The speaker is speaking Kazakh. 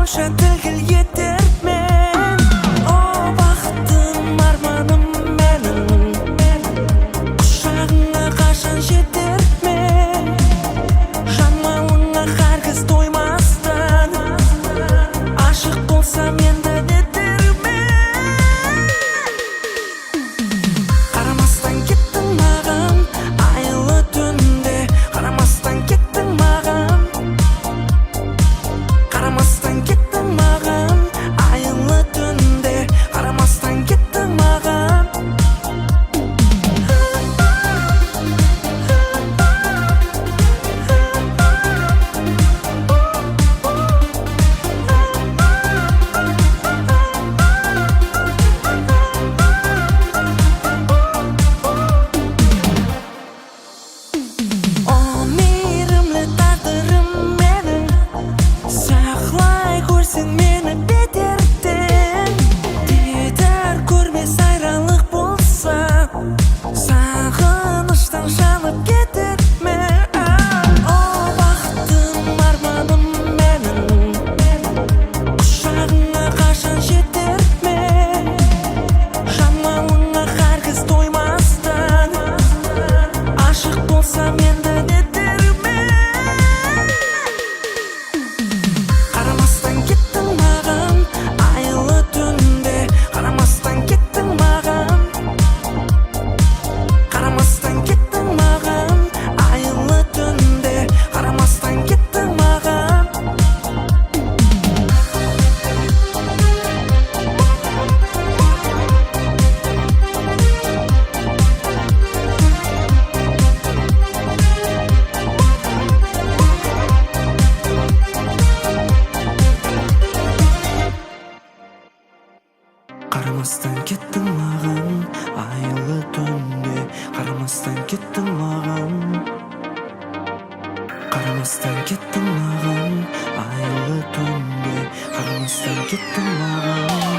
болша тілгіл етермен. О бақытым арманым менің, құшағыңа қашан жетермен. Жанмалыңа қарғыс тоймастан, ашық болсам енді детермен. Қарамастан кеттің маған айлы түнде, қарамастан кеттің маған. Қарамастан кеттің маған айлы түнде, қарамастан кеттің маған. О мейірімлі тағдырым менің, сақлай көрсең мені бедерден. Дидар көрмес айралық болса, сағыныштан жанып кетермен. О бақытым арманым менің, құшағыңа қашан жетермен. Жанмалыңа қарғыс тоймастан, ашық болсам енді детермен. Қарамастан кеттің маған айлы түнде, қарамастан кеттің маған. Қарамастан кеттің маған айлы түнде, қарамастан кеттің маған. Қарамастан кеттің маған айлы түнде, қарамастан кеттің маған. Қарамастан кеттің маған айлы түнде, қарамастан кеттің маған.